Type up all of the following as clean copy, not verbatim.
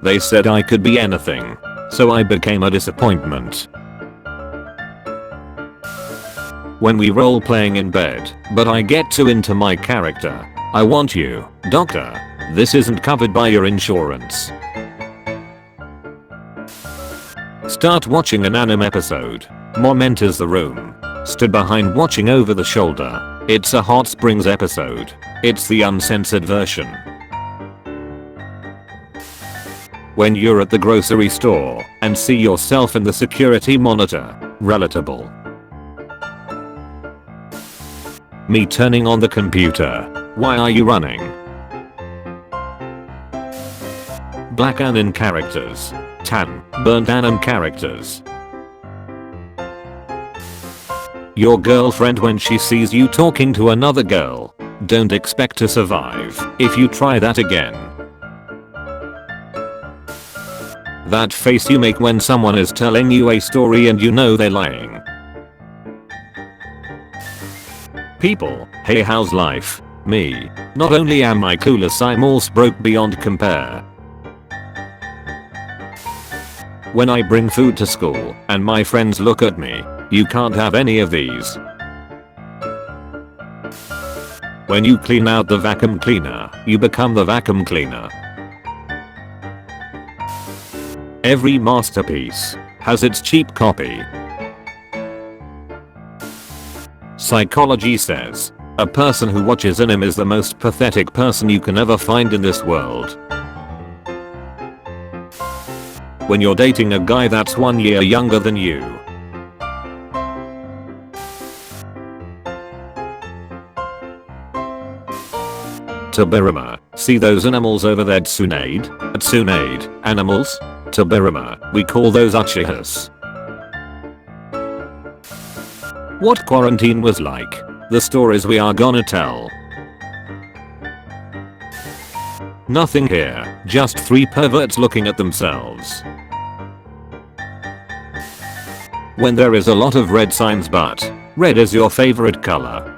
They said I could be anything. So I became a disappointment. When we role playing in bed, but I get too into my character. I want you, doctor. This isn't covered by your insurance. Start watching an anime episode. Mom enters the room. Stood behind watching over the shoulder. It's a Hot Springs episode. It's the uncensored version. When you're at the grocery store and see yourself in the security monitor. Relatable. Me turning on the computer. Why are you running? Black anime characters. Tan, burnt anime characters. Your girlfriend when she sees you talking to another girl. Don't expect to survive if you try that again. That face you make when someone is telling you a story and you know they're lying. People, hey, how's life? Me. Not only am I clueless, I'm also broke beyond compare. When I bring food to school and my friends look at me, you can't have any of these. When you clean out the vacuum cleaner, you become the vacuum cleaner. Every masterpiece has its cheap copy. Psychology says, a person who watches anime is the most pathetic person you can ever find in this world. When you're dating a guy that's 1 year younger than you. Tobirama, see those animals over there? Tsunade, animals? Tobirama, we call those Uchihas. What quarantine was like. The stories we are gonna tell. Nothing here, just 3 perverts looking at themselves. When there is a lot of red signs, but red is your favorite color.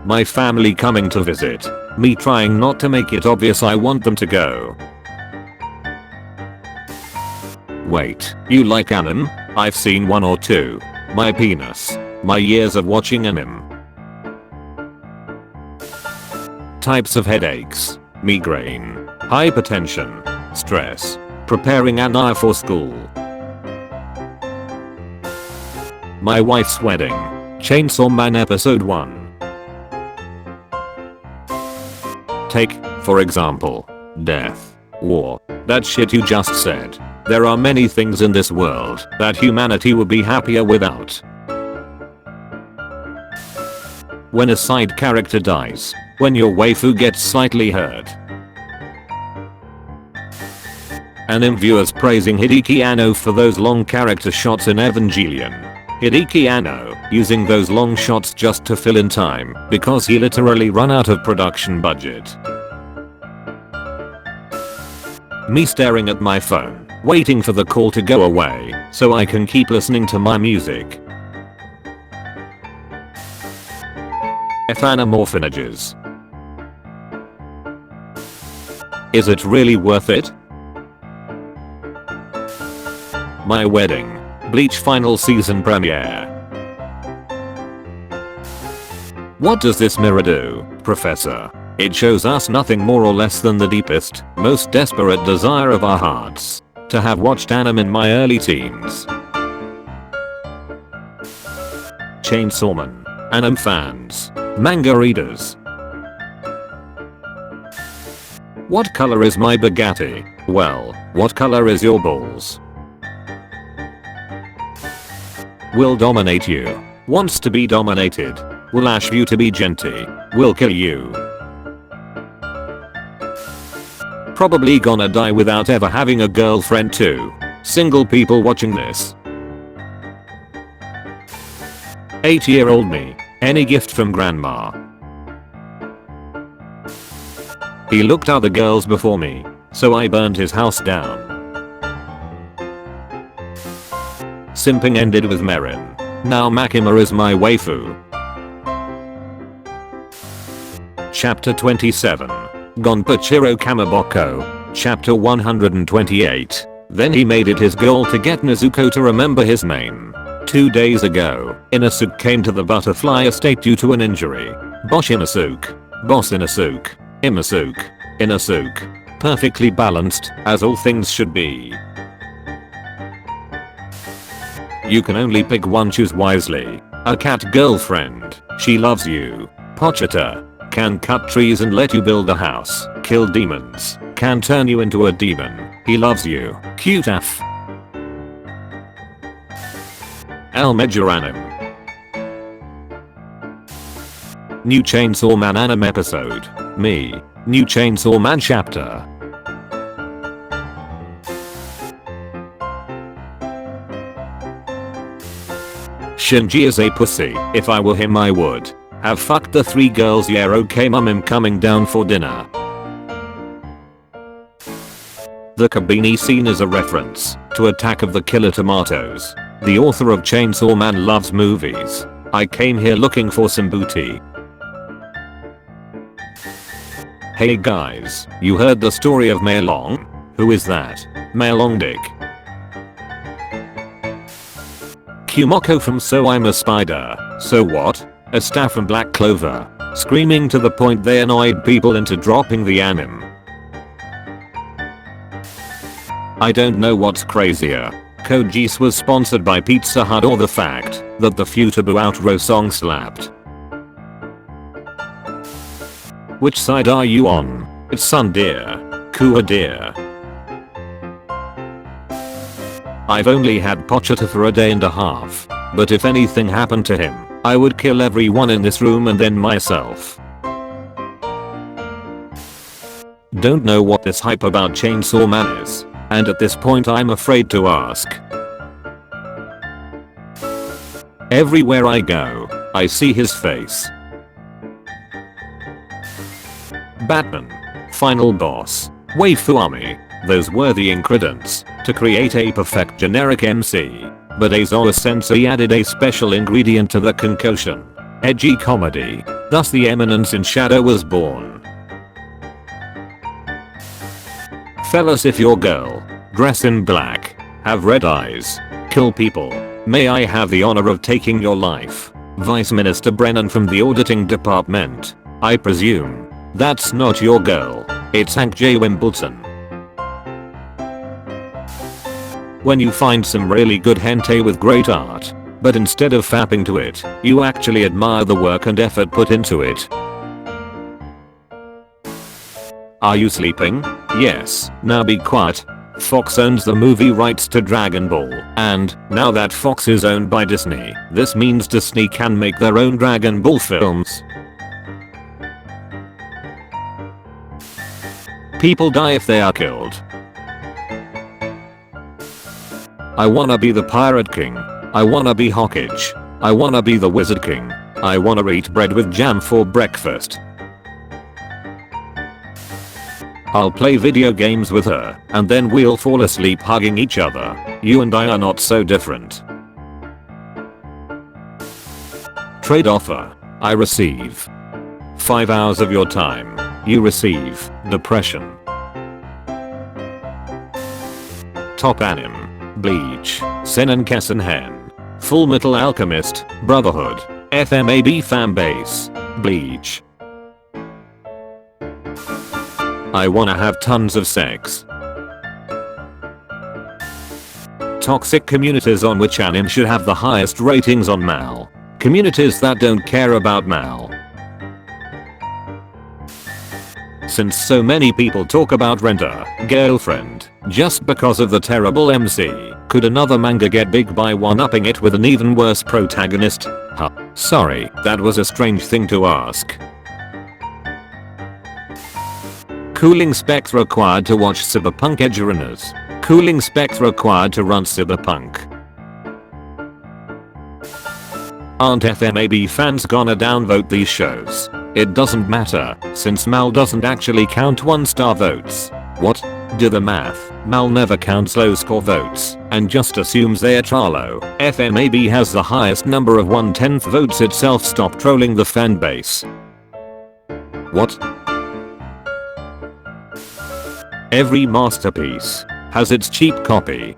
My family coming to visit. Me trying not to make it obvious I want them to go. Wait, you like anime? I've seen 1 or 2. My penis. My years of watching anime. Types of headaches. Migraine. Hypertension. Stress. Preparing an eye for school. My wife's wedding. Chainsaw Man episode 1. Take, for example, death. War. That shit you just said. There are many things in this world that humanity would be happier without. When a side character dies. When your waifu gets slightly hurt. Anime viewers praising Hideki Anno for those long character shots in Evangelion. Hideki Anno using those long shots just to fill in time because he literally run out of production budget. Me staring at my phone, waiting for the call to go away so I can keep listening to my music. Anime orphanages. Is it really worth it? My wedding. Bleach final season premiere. What does this mirror do, Professor? It shows us nothing more or less than the deepest, most desperate desire of our hearts. To have watched anime in my early teens. Chainsaw Man. Anime fans. Manga readers. What color is my Bugatti? Well, what color is your balls? Will dominate you. Wants to be dominated. Will ask you to be genty. Will kill you. Probably gonna die without ever having a girlfriend too. Single people watching this. 8-year-old me. Any gift from grandma. He looked other girls before me, so I burned his house down. Simping ended with Merin. Now Makima is my waifu. Chapter 27. Gonpachiro Kamaboko, chapter 128. Then he made it his goal to get Nezuko to remember his name. 2 days ago, Inosuke came to the butterfly estate due to an injury. Boss Inosuke. Inosuke. Perfectly balanced, as all things should be. You can only pick one, choose wisely. A cat girlfriend. She loves you. Pochita. Can cut trees and let you build a house. Kill demons. Can turn you into a demon. He loves you. Cute af. Almejoranim. New Chainsaw Man anime episode. Me. New Chainsaw Man chapter. Shinji is a pussy. If I were him I would have fucked the 3 girls. Yeah, okay mum, I'm coming down for dinner. The Kabini scene is a reference to Attack of the Killer Tomatoes. The author of Chainsaw Man loves movies. I came here looking for some booty. Hey guys, you heard the story of Mei Long? Who is that? Mei Long Dick. Kumoko from So I'm a Spider. So what? A staff from Black Clover. Screaming to the point they annoyed people into dropping the anime. I don't know what's crazier. Code Geass was sponsored by Pizza Hut or the fact that the Futaba outro song slapped. Which side are you on? It's Sun dear. Kua dear. I've only had Pochita for a day and a half, but if anything happened to him, I would kill everyone in this room and then myself. Don't know what this hype about Chainsaw Man is, and at this point I'm afraid to ask. Everywhere I go, I see his face. Batman. Final boss. Waifu army. Those were the ingredients to create a perfect generic MC. But Aizawa Sensei added a special ingredient to the concoction. Edgy comedy. Thus the Eminence in Shadow was born. Fellas, if your girl, dress in black, have red eyes, kill people, may I have the honor of taking your life. Vice Minister Brennan from the auditing department. I presume that's not your girl. It's Hank J. Wimbledon. When you find some really good hentai with great art, but instead of fapping to it, you actually admire the work and effort put into it. Are you sleeping? Yes. Now be quiet. Fox owns the movie rights to Dragon Ball, and now that Fox is owned by Disney, this means Disney can make their own Dragon Ball films. People die if they are killed. I wanna be the Pirate King. I wanna be Hawkage. I wanna be the Wizard King. I wanna eat bread with jam for breakfast. I'll play video games with her, and then we'll fall asleep hugging each other. You and I are not so different. Trade offer. I receive 5 hours of your time. You receive depression. Top anime. Bleach. Seinen Kessenhen. Full Metal Alchemist. Brotherhood. FMAB fanbase. Bleach. I wanna have tons of sex. Toxic communities on which anime should have the highest ratings on Mal. Communities that don't care about Mal. Since so many people talk about Renter, girlfriend, just because of the terrible MC, could another manga get big by one-upping it with an even worse protagonist? Huh. Sorry, that was a strange thing to ask. Cooling specs required to watch Cyberpunk Edge Runners. Cooling specs required to run Cyberpunk. Aren't FMAB fans gonna downvote these shows? It doesn't matter, since Mal doesn't actually count 1-star votes. What? Do the math. Mal never counts low score votes, and just assumes they're Trollo. FMAB has the highest number of 1/10 votes itself. Stop trolling the fanbase. What? Every masterpiece has its cheap copy.